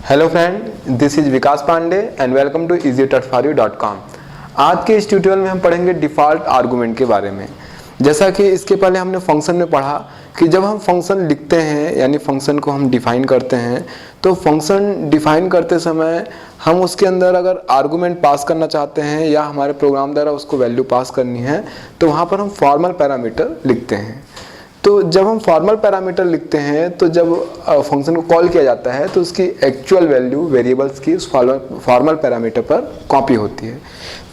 Hello friend, this is Vikas Pandey and welcome to easytutforyou.com। आज के इस ट्यूटोरियल में हम पढ़ेंगे डिफ़ॉल्ट आर्गुमेंट के बारे में। जैसा कि इसके पहले हमने फंक्शन में पढ़ा कि जब हम फंक्शन लिखते हैं यानी फंक्शन को हम डिफ़ाइन करते हैं, तो फंक्शन डिफ़ाइन करते समय हम उसके अंदर अगर आर्गुमेंट पास करना चाहते हैं या हमारे प्रोग्राम द्वारा उसको वैल्यू पास करनी है तो वहाँ पर हम फॉर्मल पैरामीटर लिखते हैं। तो जब हम फॉर्मल पैरामीटर लिखते हैं तो जब फंक्शन को कॉल किया जाता है तो उसकी एक्चुअल वैल्यू वेरिएबल्स की उस फॉर्मल पैरामीटर पर कॉपी होती है।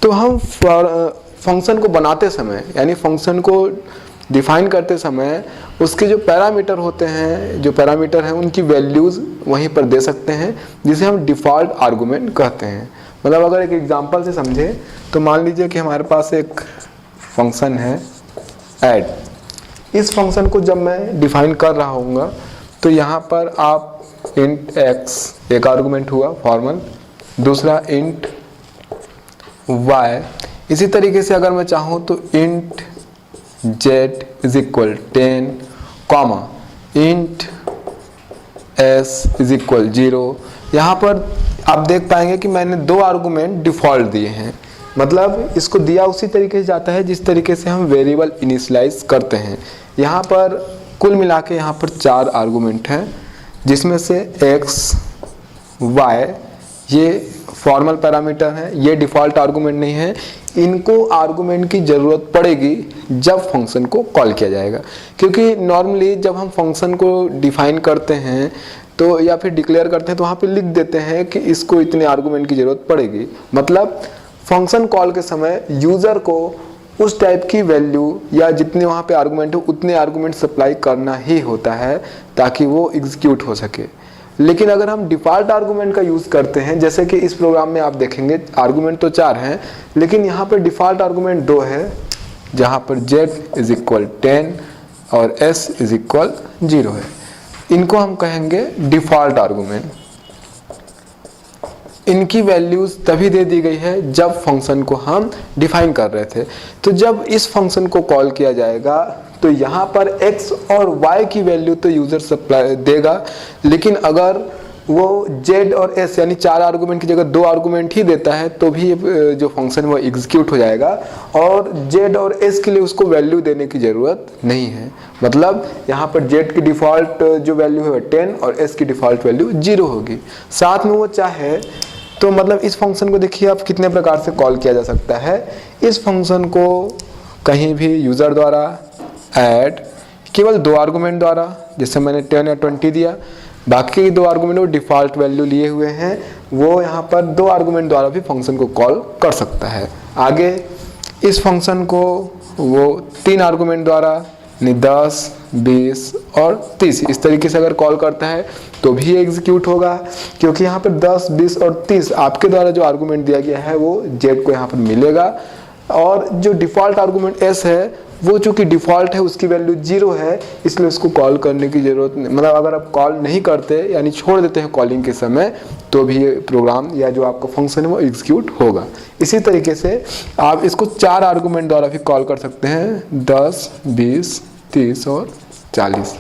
तो हम फंक्शन को बनाते समय यानी फंक्शन को डिफाइन करते समय उसके जो पैरामीटर होते हैं, जो पैरामीटर हैं, उनकी वैल्यूज़ वहीं पर दे सकते हैं, जिसे हम डिफ़ॉल्ट आर्गुमेंट कहते हैं। मतलब अगर एक एग्जांपल से समझें तो मान लीजिए कि हमारे पास एक फंक्शन है ऐड। इस फंक्शन को जब मैं डिफाइन कर रहा हूँगा तो यहाँ पर आप इंट x एक आर्गुमेंट हुआ फॉर्मल, दूसरा इंट y। इसी तरीके से अगर मैं चाहूँ तो int z is equal 10 comma int s is equal 0। यहाँ पर आप देख पाएंगे कि मैंने दो आर्गुमेंट डिफ़ॉल्ट दिए हैं। मतलब इसको दिया उसी तरीके से जाता है जिस तरीके से हम वेरिएबल इनिशियलाइज करते हैं। यहाँ पर कुल मिला के यहाँ पर 4 आर्गुमेंट हैं, जिसमें से x, y ये फॉर्मल पैरामीटर हैं, ये डिफ़ॉल्ट आर्गुमेंट नहीं है। इनको आर्गुमेंट की ज़रूरत पड़ेगी जब फंक्शन को कॉल किया जाएगा, क्योंकि नॉर्मली जब हम फंक्शन को डिफ़ाइन करते हैं तो या फिर डिक्लेयर करते हैं तो वहाँ पे लिख देते हैं कि इसको इतने आर्गुमेंट की ज़रूरत पड़ेगी। मतलब फंक्शन कॉल के समय यूज़र को उस टाइप की वैल्यू या जितने वहाँ पे आर्गुमेंट हो उतने आर्गुमेंट सप्लाई करना ही होता है ताकि वो एग्जीक्यूट हो सके। लेकिन अगर हम डिफ़ॉल्ट आर्गुमेंट का यूज़ करते हैं, जैसे कि इस प्रोग्राम में आप देखेंगे आर्गुमेंट तो 4 हैं, लेकिन यहाँ पर डिफ़ॉल्ट आर्गुमेंट 2 है, जहाँ पर z इज इक्वल 10 और s इज इक्वल 0 है। इनको हम कहेंगे डिफ़ॉल्ट आर्गुमेंट। इनकी वैल्यूज़ तभी दे दी गई है जब फंक्शन को हम डिफाइन कर रहे थे। तो जब इस फंक्शन को कॉल किया जाएगा तो यहाँ पर x और y की वैल्यू तो यूज़र सप्लाई देगा, लेकिन अगर वो z और s यानी 4 आर्गुमेंट की जगह 2 आर्गुमेंट ही देता है तो भी जो फंक्शन वो एग्जीक्यूट हो जाएगा और z और s के लिए उसको वैल्यू देने की ज़रूरत नहीं है। मतलब यहाँ पर z की डिफ़ॉल्ट जो वैल्यू है 10 और s की डिफ़ॉल्ट वैल्यू 0 होगी। साथ में वो चाहे तो मतलब इस फंक्शन को देखिए आप कितने प्रकार से कॉल किया जा सकता है। इस फंक्शन को कहीं भी यूज़र द्वारा ऐड केवल 2 आर्गुमेंट द्वारा, जैसे मैंने 10 या 20 दिया, बाकी के 2 आर्गुमेंट वो डिफ़ॉल्ट वैल्यू लिए हुए हैं, वो यहाँ पर 2 आर्गुमेंट द्वारा भी फंक्शन को कॉल कर सकता है। आगे इस फंक्शन को वो 3 आर्गुमेंट द्वारा 10, 20 और 30 इस तरीके से अगर कॉल करता है तो भी एग्जीक्यूट होगा, क्योंकि यहाँ पर 10, 20 और 30 आपके द्वारा जो आर्गुमेंट दिया गया है वो z को यहाँ पर मिलेगा। और जो डिफ़ॉल्ट आर्गुमेंट s है वो चूँकि डिफ़ॉल्ट है उसकी वैल्यू 0 है, इसलिए उसको कॉल करने की ज़रूरत नहीं। मतलब अगर आप कॉल नहीं करते यानी छोड़ देते हैं कॉलिंग के समय तो भी ये प्रोग्राम या जो आपका फंक्शन है वो एग्जीक्यूट होगा। इसी तरीके से आप इसको 4 आर्गुमेंट द्वारा भी कॉल कर सकते हैं, 10, 20, 30 और 40।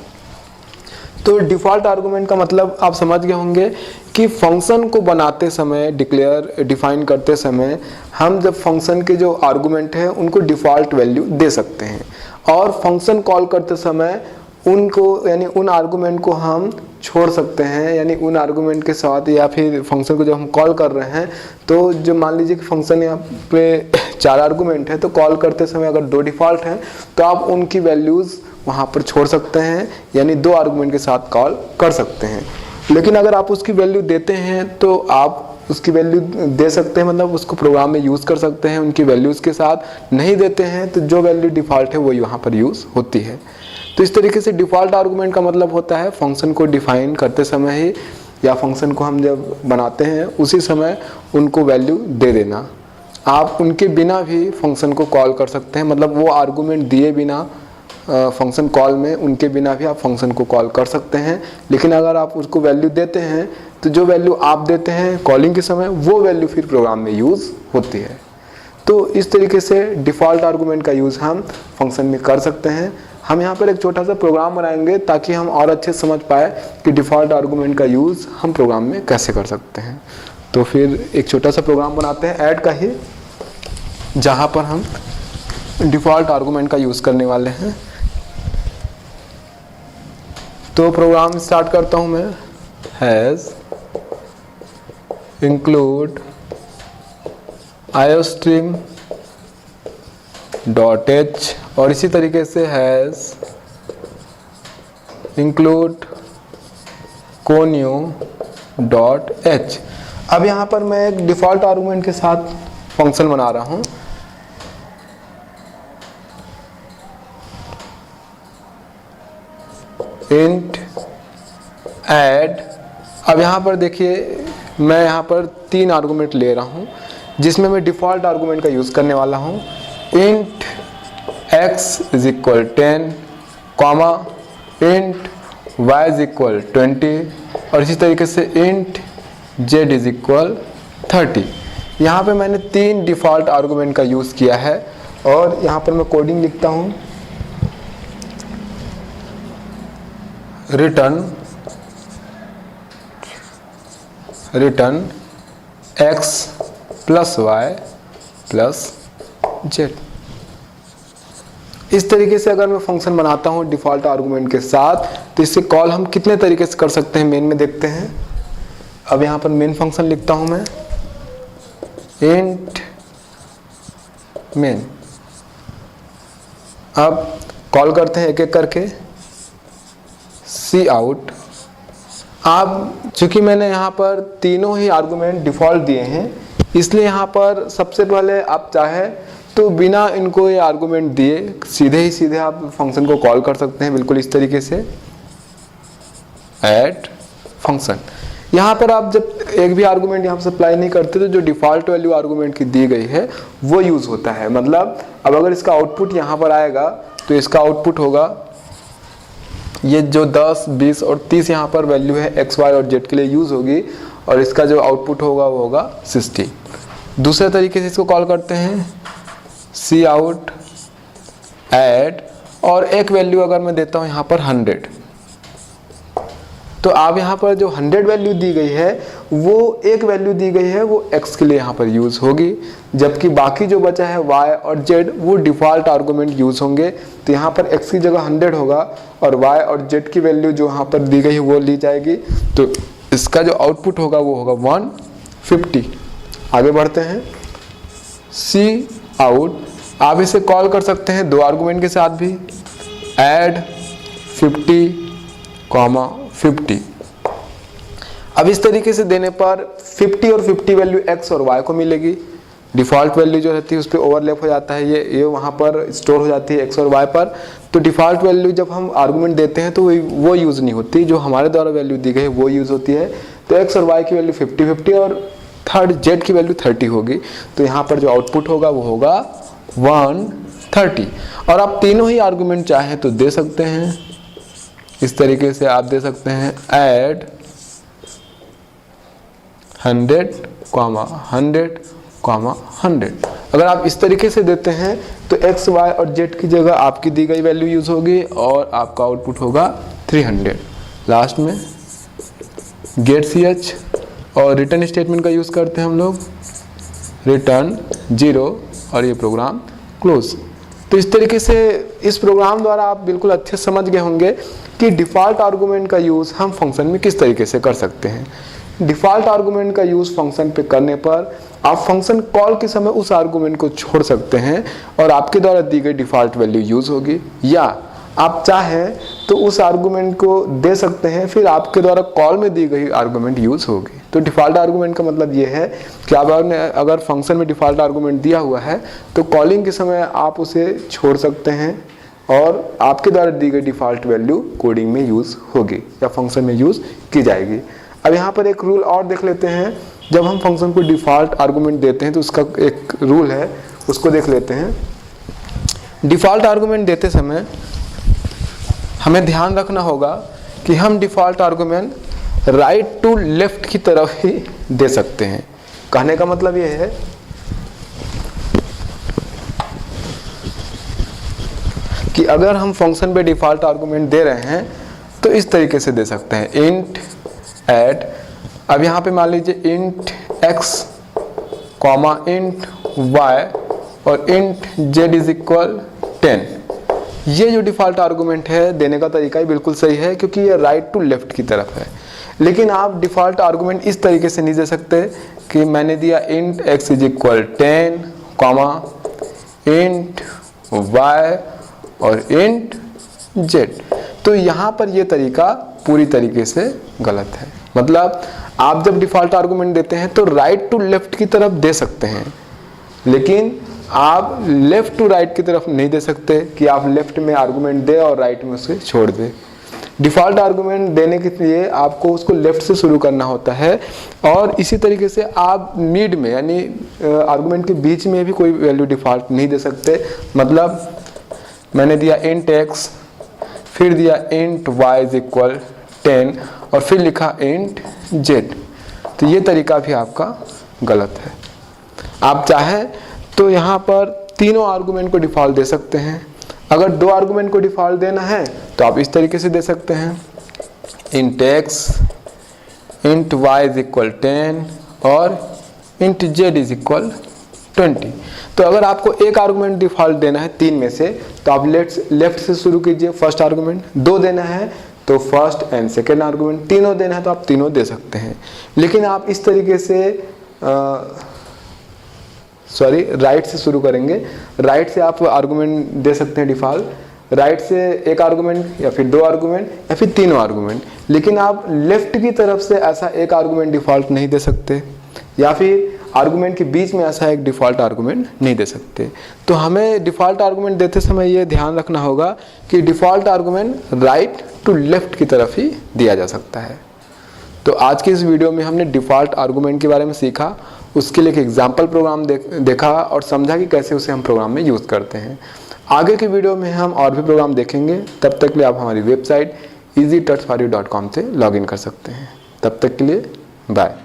तो डिफ़ॉल्ट आर्गुमेंट का मतलब आप समझ गए होंगे कि फंक्शन को बनाते समय, डिफाइन करते समय हम जब फंक्शन के जो आर्गुमेंट है उनको डिफ़ॉल्ट वैल्यू दे सकते हैं, और फंक्शन कॉल करते समय उनको यानी उन आर्गुमेंट को हम छोड़ सकते हैं। यानी उन आर्गुमेंट के साथ या फिर फंक्शन को जब हम कॉल कर रहे हैं तो जो मान लीजिए कि फंक्शन यहाँ पे 4 आर्गुमेंट है तो कॉल करते समय अगर 2 डिफ़ॉल्ट हैं तो आप उनकी वैल्यूज़ वहाँ पर छोड़ सकते हैं, यानी 2 आर्गुमेंट के साथ कॉल कर सकते हैं। लेकिन अगर आप उसकी वैल्यू देते हैं तो आप उसकी वैल्यू दे सकते हैं, मतलब उसको प्रोग्राम में यूज़ कर सकते हैं उनकी वैल्यूज़ के साथ। नहीं देते हैं तो जो वैल्यू डिफ़ॉल्ट है वो यहाँ पर यूज़ होती है। तो इस तरीके से डिफ़ॉल्ट आर्गुमेंट का मतलब होता है फंक्शन को डिफ़ाइन करते समय ही या फंक्शन को हम जब बनाते हैं उसी समय उनको वैल्यू दे देना। आप उनके बिना भी फंक्शन को कॉल कर सकते हैं, मतलब वो आर्गुमेंट दिए बिना फंक्शन कॉल में उनके बिना भी आप फंक्शन को कॉल कर सकते हैं। लेकिन अगर आप उसको वैल्यू देते हैं तो जो वैल्यू आप देते हैं कॉलिंग के समय वो वैल्यू फिर प्रोग्राम में यूज़ होती है। तो इस तरीके से डिफ़ॉल्ट आर्गुमेंट का यूज़ हम फंक्शन में कर सकते हैं। हम यहाँ पर एक छोटा सा प्रोग्राम बनाएंगे ताकि हम और अच्छे से समझ पाए कि डिफ़ॉल्ट आर्गूमेंट का यूज़ हम प्रोग्राम में कैसे कर सकते हैं। तो फिर एक छोटा सा प्रोग्राम बनाते हैं ऐड का ही, जहाँ पर हम डिफ़ॉल्ट आर्गूमेंट का यूज़ करने वाले हैं। तो प्रोग्राम स्टार्ट करता हूँ मैं, हैज़ इंक्लूड iostream .h और इसी तरीके से हैज़ इंक्लूड conio .h। अब यहाँ पर मैं एक डिफ़ॉल्ट आर्गूमेंट के साथ फंक्शन बना रहा हूँ। Int add. अब यहाँ पर देखिए मैं यहाँ पर 3 आर्गूमेंट ले रहा हूँ, जिसमें मैं डिफ़ॉल्ट आर्गूमेंट का यूज़ करने वाला हूँ। Int x is equal 10 comma int y is equal 20 और इसी तरीके से इंट z इज इक्वल 30। यहाँ पे मैंने 3 डिफ़ॉल्ट आर्गूमेंट का यूज़ किया है और यहाँ पर मैं कोडिंग लिखता हूँ, return x plus y plus z। इस तरीके से अगर मैं फंक्शन बनाता हूँ डिफ़ॉल्ट आर्गूमेंट के साथ, तो इससे कॉल हम कितने तरीके से कर सकते हैं मेन में देखते हैं। अब यहाँ पर मेन फंक्शन लिखता हूँ मैं, इंट मेन। अब कॉल करते हैं एक एक करके, सी आउट। अब चूंकि मैंने यहाँ पर तीनों ही आर्गूमेंट डिफ़ॉल्ट दिए हैं, इसलिए यहाँ पर सबसे पहले आप चाहे तो बिना इनको ये आर्गूमेंट दिए सीधे आप फंक्शन को कॉल कर सकते हैं, बिल्कुल इस तरीके से ऐड फंक्शन। यहाँ पर आप जब एक भी आर्गूमेंट यहाँ पर सप्लाई नहीं करते तो जो डिफ़ॉल्ट वैल्यू आर्गूमेंट की दी गई है वो यूज़ होता है। मतलब अब अगर इसका आउटपुट यहाँ पर आएगा तो इसका आउटपुट होगा ये जो 10, 20 और 30 यहाँ पर वैल्यू है x, y और z के लिए यूज़ होगी और इसका जो आउटपुट होगा वो होगा 60। दूसरे तरीके से इसको कॉल करते हैं, सी आउट ऐड और एक वैल्यू अगर मैं देता हूँ यहाँ पर 100, तो आप यहाँ पर जो 100 वैल्यू दी गई है वो एक वैल्यू दी गई है वो x के लिए यहाँ पर यूज़ होगी, जबकि बाकी जो बचा है y और z वो डिफ़ॉल्ट आर्गूमेंट यूज़ होंगे। तो यहाँ पर x की जगह 100 होगा और y और z की वैल्यू जो यहाँ पर दी गई है वो ली जाएगी, तो इसका जो आउटपुट होगा वो होगा 150। आगे बढ़ते हैं, सी आउट। आप इसे कॉल कर सकते हैं 2 आर्गूमेंट के साथ भी, ऐड 50, 50। अब इस तरीके से देने पर 50 और 50 वैल्यू x और y को मिलेगी। डिफ़ॉल्ट वैल्यू जो रहती है उस पर ओवरलैप हो जाता है, ये वहाँ पर स्टोर हो जाती है x और y पर। तो डिफ़ॉल्ट वैल्यू जब हम आर्गूमेंट देते हैं तो वो यूज़ नहीं होती, जो हमारे द्वारा वैल्यू दी गई है वो यूज़ होती है। तो x और y की वैल्यू 50, 50 और थर्ड z की वैल्यू 30 होगी। तो यहाँ पर जो आउटपुट होगा वो होगा 130। और आप तीनों ही आर्गूमेंट चाहें तो दे सकते हैं, इस तरीके से आप दे सकते हैं, ऐड 100, 100। अगर आप इस तरीके से देते हैं तो x, y और z की जगह आपकी दी गई वैल्यू यूज़ होगी और आपका आउटपुट होगा 300। लास्ट में गेट ch और रिटर्न स्टेटमेंट का यूज़ करते हैं हम लोग, रिटर्न 0 और ये प्रोग्राम क्लोज। तो इस तरीके से इस प्रोग्राम द्वारा आप बिल्कुल अच्छे समझ गए होंगे कि डिफ़ॉल्ट आर्गूमेंट का यूज़ हम फंक्शन में किस तरीके से कर सकते हैं। डिफ़ॉल्ट आर्गूमेंट का यूज़ फंक्शन पे करने पर आप फंक्शन कॉल के समय उस आर्गूमेंट को छोड़ सकते हैं और आपके द्वारा दी गई डिफ़ॉल्ट वैल्यू यूज़ होगी, या आप चाहें तो उस आर्गूमेंट को दे सकते हैं, फिर आपके द्वारा कॉल में दी गई आर्गूमेंट यूज़ होगी। तो डिफ़ॉल्ट आर्गूमेंट का मतलब ये है कि आपने अगर फंक्शन में डिफ़ॉल्ट आर्गूमेंट दिया हुआ है तो कॉलिंग के समय आप उसे छोड़ सकते हैं और आपके द्वारा दी गई डिफ़ॉल्ट वैल्यू कोडिंग में यूज़ होगी या फंक्शन में यूज़ की जाएगी। अब यहाँ पर एक रूल और देख लेते हैं, जब हम फंक्शन को डिफ़ॉल्ट आर्गूमेंट देते हैं तो उसका एक रूल है, उसको देख लेते हैं। डिफ़ॉल्ट आर्गूमेंट देते समय हमें ध्यान रखना होगा कि हम default argument right to left की तरफ ही दे सकते हैं। कहने का मतलब ये है कि अगर हम फंक्शन पे डिफ़ॉल्ट आर्गूमेंट दे रहे हैं तो इस तरीके से दे सकते हैं, इंट ऐड, अब यहाँ पे मान लीजिए int x comma int y और इंट z इज इक्वल 10। ये जो डिफ़ॉल्ट आर्गूमेंट है देने का तरीका ही बिल्कुल सही है, क्योंकि ये राइट टू लेफ्ट की तरफ है। लेकिन आप डिफ़ॉल्ट आर्गूमेंट इस तरीके से नहीं दे सकते कि मैंने दिया int x is equal 10 comma int y और इंट z। तो यहाँ पर ये तरीका पूरी तरीके से गलत है। मतलब आप जब डिफ़ॉल्ट आर्गूमेंट देते हैं तो राइट टू लेफ्ट की तरफ दे सकते हैं, लेकिन आप लेफ्ट टू राइट की तरफ नहीं दे सकते कि आप लेफ्ट में आर्गूमेंट दे और राइट में उसे छोड़ दे। डिफ़ॉल्ट आर्गूमेंट देने के लिए आपको उसको लेफ्ट से शुरू करना होता है, और इसी तरीके से आप मिड में यानी आर्गूमेंट के बीच में भी कोई वैल्यू डिफ़ॉल्ट नहीं दे सकते। मतलब मैंने दिया इंट x, फिर दिया इंट y इज इक्वल 10 और फिर लिखा इंट z, तो ये तरीका भी आपका गलत है। आप चाहें तो यहाँ पर तीनों आर्गूमेंट को डिफ़ॉल्ट दे सकते हैं। अगर दो आर्गूमेंट को डिफ़ॉल्ट देना है तो आप इस तरीके से दे सकते हैं, int x int y is equal 10 और इंट z इज इक्वल 20। तो अगर आपको एक आर्गूमेंट डिफ़ॉल्ट देना है तीन में से तो आप लेफ्ट से शुरू कीजिए फर्स्ट आर्गूमेंट, दो देना है तो फर्स्ट एंड सेकेंड आर्गूमेंट, तीनों देना है तो आप तीनों दे सकते हैं। लेकिन आप इस तरीके से राइट से शुरू करेंगे, राइट से आप आर्गूमेंट दे सकते हैं डिफ़ॉल्ट, राइट से एक आर्गूमेंट या फिर दो आर्गूमेंट या फिर तीनों आर्गूमेंट, लेकिन आप लेफ्ट की तरफ से ऐसा एक आर्गूमेंट डिफ़ॉल्ट नहीं दे सकते, या फिर आर्गूमेंट के बीच में ऐसा एक डिफ़ॉल्ट आर्गूमेंट नहीं दे सकते। तो हमें डिफ़ॉल्ट आर्गूमेंट देते समय ये ध्यान रखना होगा कि default argument right to left की तरफ ही दिया जा सकता है। तो आज की इस वीडियो में हमने डिफ़ॉल्ट आर्गूमेंट के बारे में सीखा, उसके लिए एक एग्जाम्पल प्रोग्राम देखा और समझा कि कैसे उसे हम प्रोग्राम में यूज़ करते हैं। आगे की वीडियो में हम और भी प्रोग्राम देखेंगे। तब तक के लिए आप हमारी वेबसाइट easytouchforyou.com से लॉगिन कर सकते हैं। तब तक के लिए बाय।